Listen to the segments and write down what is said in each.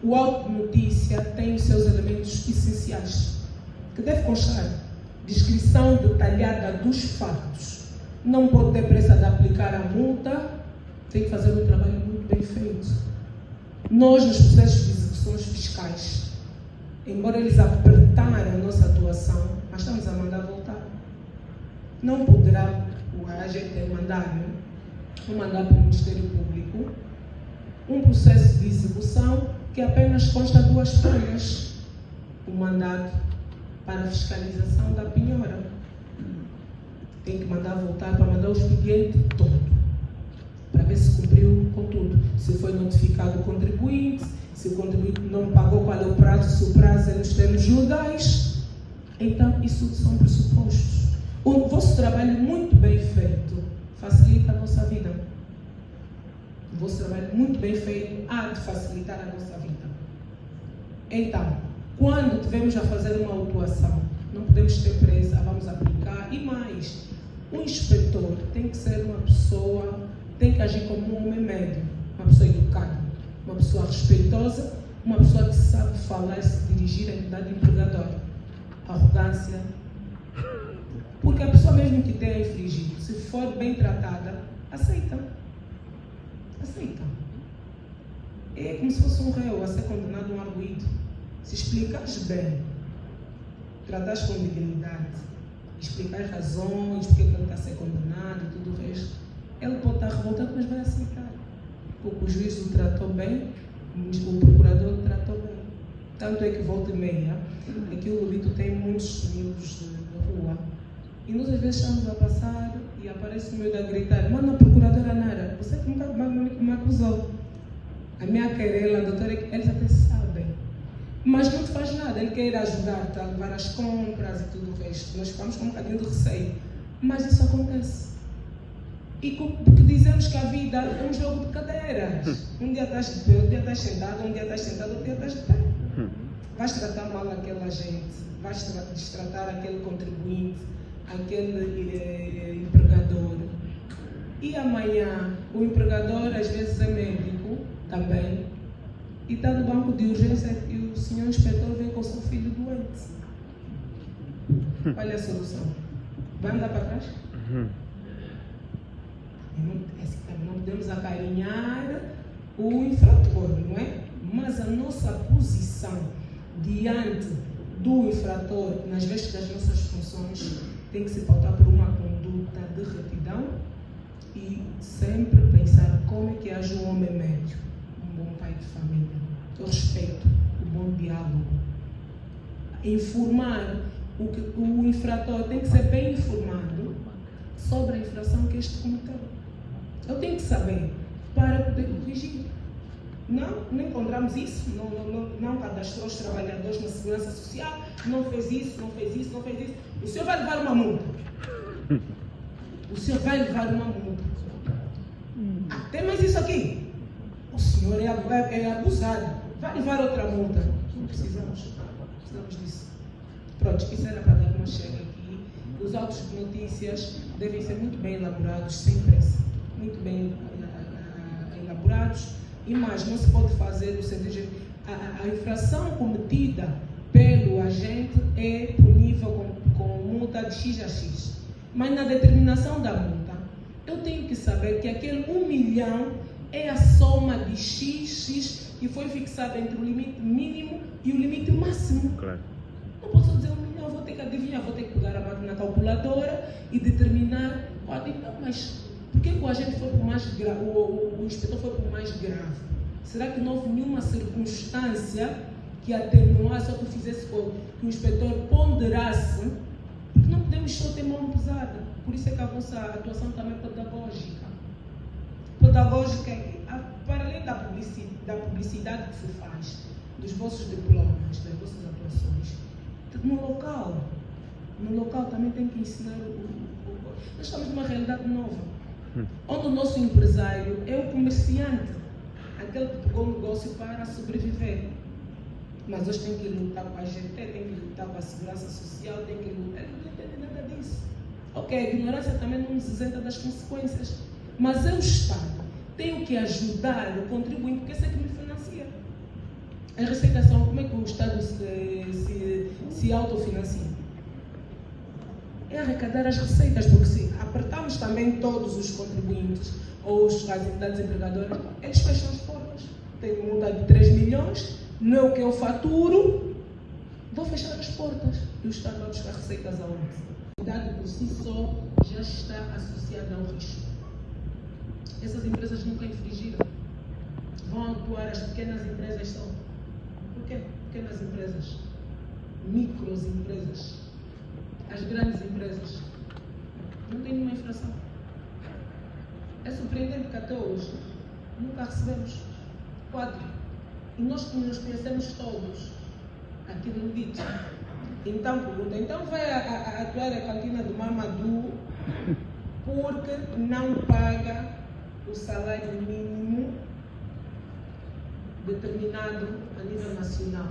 O auto de notícia tem os seus elementos essenciais, que deve constar descrição detalhada dos fatos. Não pode ter pressa de aplicar a multa, tem que fazer um trabalho muito bem feito. Nós, nos processos de execuções fiscais, embora eles apertaram a nossa atuação, mas estamos a mandar voltar. Não poderá a gente mandar para o Ministério Público um processo de execução que apenas consta 2 folhas. O mandato para a fiscalização da penhora. Tem que mandar voltar para mandar o expediente todo, para ver se cumpriu com tudo. Se foi notificado o contribuinte, se o contribuinte não pagou, qual é o prazo, se o prazo é nos termos legais. Então, isso são pressupostos. O vosso trabalho muito bem feito facilita a vossa vida. O vosso trabalho muito bem feito há de facilitar a nossa vida. Então, quando estivermos a fazer uma autuação, não podemos ter pressa, vamos aplicar. E mais, o inspetor tem que ser uma pessoa, tem que agir como um homem médio, uma pessoa educada, uma pessoa respeitosa, uma pessoa que sabe falar e se dirigir à entidade empregadora. Arrogância. Porque a pessoa mesmo que tenha infringido, se for bem tratada, aceita. Aceita. É como se fosse um réu a ser condenado a um arguido. Se explicares bem, tratares com dignidade, explicares razões, porque ele está a ser condenado e tudo o resto, ele pode estar revoltado, mas vai aceitar. Porque o juiz o tratou bem, o procurador o tratou bem. Tanto é que volta e meia, aqui o Lobito tem muitos miúdos de rua. E nós às vezes estamos a passar e aparece o miúdo a gritar: mano, a procuradora Nara, você que nunca me acusou. A minha querela, a doutora, eles até sabem. Mas não te faz nada, ele quer ajudar-te a levar as compras e tudo o resto. Nós ficamos com um bocadinho de receio. Mas isso acontece. E porque dizemos que a vida é um jogo de cadeiras. Um dia estás de pé, outro dia estás sentado, um dia estás sentado, outro dia estás de pé. Vais tratar mal aquela gente, vais destratar aquele contribuinte, aquele empregador. E amanhã o empregador às vezes é médico também e está no banco de urgência e o senhor inspetor vem com o seu filho doente. Olha a solução. Vai andar para trás? Não podemos acarinhar o infrator, não é? Mas a nossa posição diante do infrator, nas vestes das nossas funções, tem que se pautar por uma conduta de retidão e sempre pensar como é que age um homem médio, um bom pai de família, o respeito, o bom diálogo. Informar o infrator tem que ser bem informado sobre a infração que este cometeu. Eu tenho que saber para poder corrigir. Não encontramos isso, não cadastrou os trabalhadores na segurança social, não fez isso, não fez isso, não fez isso. O senhor vai levar uma multa. O senhor vai levar uma multa. Tem mais isso aqui. O senhor é abusado. Vai levar outra multa. Não precisamos disso. Pronto, isso era para dar uma chega aqui. Os autos de notícias devem ser muito bem elaborados, sem pressa. Muito bem elaborados. E mais, não se pode fazer o seguinte: a infração cometida pelo agente é punível com multa de X a X. Mas na determinação da multa, eu tenho que saber que aquele 1 milhão é a soma de X que foi fixada entre o limite mínimo e o limite máximo. Claro. Não posso dizer 1 milhão, vou ter que adivinhar, vou ter que pegar a máquina calculadora e determinar. Então, mas por que o agente foi por mais grave, o inspetor foi por mais grave? Será que não houve nenhuma circunstância que atenuasse ou que fizesse que o inspetor ponderasse? Porque não podemos só ter mão pesada. Por isso é que a vossa atuação também é pedagógica. Pedagógica é, para além da publicidade que se faz, dos vossos diplomas, das vossas atuações, no local também tem que ensinar nós estamos numa realidade nova, onde o nosso empresário é o comerciante, aquele que pegou o negócio para sobreviver. Mas hoje tem que lutar com a GT, tem que lutar com a segurança social, tem que lutar. Ele não entende nada disso. Ok, a ignorância também não nos isenta das consequências. Mas eu, Estado, tenho que ajudar o contribuinte, porque esse é que me financia. As receitas são como é que o Estado se autofinancia? É arrecadar as receitas, porque se apertarmos também todos os contribuintes ou as entidades empregadoras, eles fecham as portas. Tem multa de 3 milhões, não é o que eu faturo, vou fechar as portas. E o Estado vai buscar receitas aonde? A atividade por si só já está associada ao risco. Essas empresas nunca infringiram. Vão atuar, as pequenas empresas são. Por quê? Pequenas empresas, micros empresas, as grandes empresas não têm nenhuma infração. É surpreendente que até hoje nunca recebemos 4. E nós nos conhecemos todos aqui no dito. Então pergunta, então vai atuar a cantina do Mamadou porque não paga o salário mínimo determinado a nível nacional.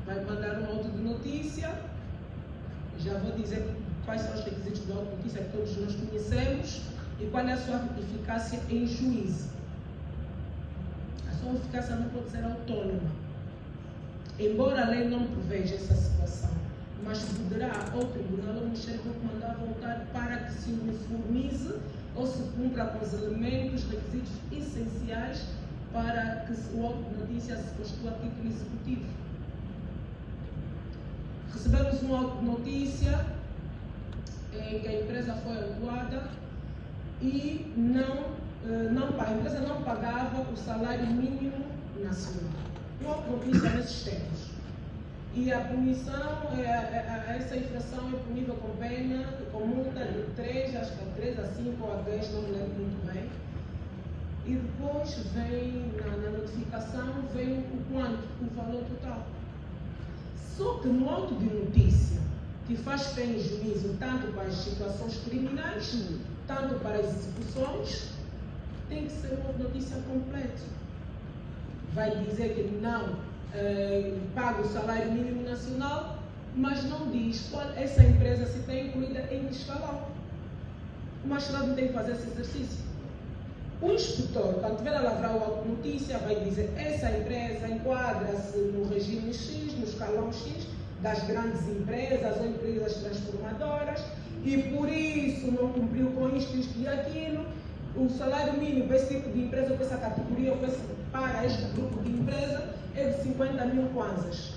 Vai mandar um auto de notícia, já vou dizer quais são os requisitos do auto de notícia que todos nós conhecemos e qual é a sua eficácia em juízo. A sua eficácia não pode ser autônoma, embora a lei não preveja essa situação, mas poderá ao tribunal ou ao Ministério Público mandar voltar para que se uniformize ou se cumpra com os elementos, requisitos essenciais para que o auto de notícia se constitua a título executivo. Recebemos um auto de notícia em que a empresa foi autuada e a empresa não pagava o salário mínimo nacional. Um auto de notícia nesses termos. E a punição, essa infração é punível com pena, com multa de 3, acho que 3 a 5 ou a 10, não me lembro muito bem. E depois vem, na notificação, vem o quanto? O valor total. Só que no auto de notícia, que faz pé em juízo tanto para as situações criminais, tanto para as execuções, tem que ser uma notícia completa. Vai dizer que não paga o salário mínimo nacional, mas não diz qual essa empresa se tem incluída em escalão. O magistrado não tem que fazer esse exercício. O inspetor, quando estiver a lavrar o auto de notícia, vai dizer essa empresa enquadra-se no regime X, no escalão X, das grandes empresas ou empresas transformadoras, e por isso não cumpriu com isto e aquilo. O salário mínimo para esse tipo de empresa, para essa categoria, para este grupo de empresa, é de 50 mil kwanzas.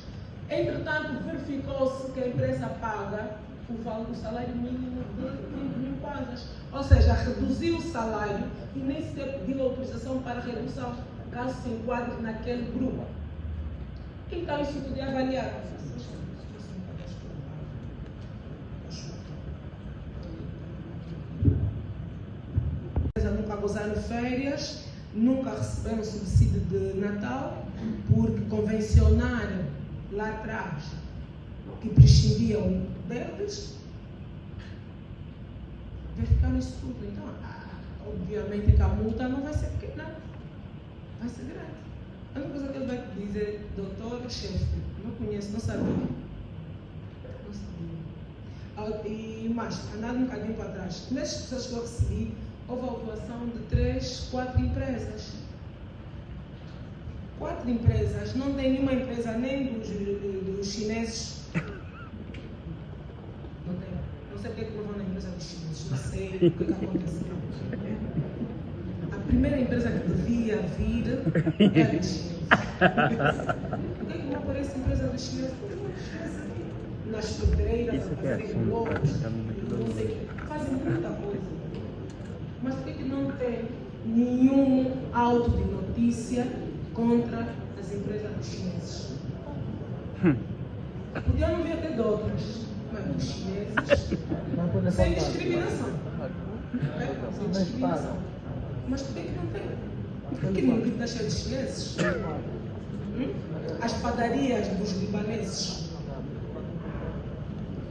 Entretanto, verificou-se que a empresa paga o salário mínimo de 20 mil kwanzas. Ou seja, reduziu o salário e nem sequer pediu autorização para redução, caso se enquadre naquele grupo. Então, isso podia avaliar. Nunca gozaram férias, nunca receberam subsídio de Natal, porque convencionaram lá atrás que prescindiam deles, verificaram isso tudo. Então, obviamente que a multa não vai ser pequena, vai ser grande. A única coisa que ele vai dizer, doutor, chefe, não conheço, não sabia. Não sabia. E mais, andando um bocadinho para trás, nesses pessoas que eu recebi, houve a autuação de 3, 4 empresas. 4 empresas, não tem nenhuma empresa nem dos chineses. Não tem. Não sei porque que não vão na empresa dos chineses, não sei o que aconteceu. A primeira empresa que devia vir é a dos chineses. Por que não aparece a empresa dos chineses? Nas pedreiras, a fazer blocos, não sei o que. Fazem muita coisa. Mas por que não tem nenhum auto de notícia contra as empresas dos chineses? Podia não vir até de outras, mas dos chineses, sem discriminação. Sem discriminação. Mas por que não tem? Por que não está cheio de chineses? As padarias dos libaneses,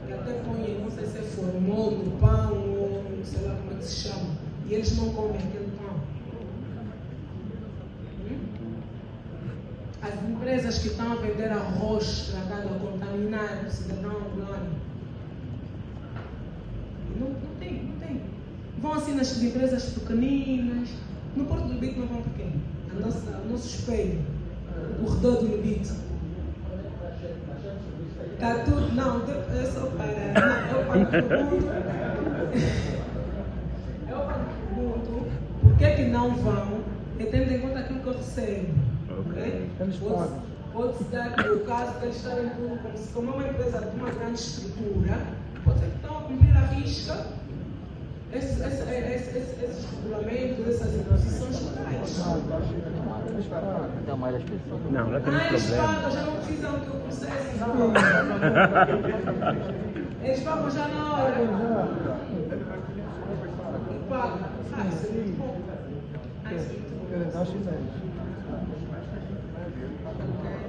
que até põem, não sei se é formol no pão ou sei lá como é que se chama, e eles não comem aquele pão. As empresas que estão a vender arroz estragado, a contaminar o cidadão angolano. Não tem. Vão assim nas empresas pequeninas. No Porto do Bico não vão porque o nosso espelho o redor do limite. Está tudo. Não, é só para. Não, eu pergunto. Por que é que não vão? E tendo em conta aquilo que eu recebo. Okay? Pode-se dar o caso de eles estarem como uma empresa de uma grande estrutura, pode ser que estão a cumprir a risca esses regulamentos, essas imposições locais. Não, lá temos eles problema. pagam, já não precisam que o processo. Eles pagam já na hora. E pagam. Isso é muito bom. Isso é muito bom. Ok.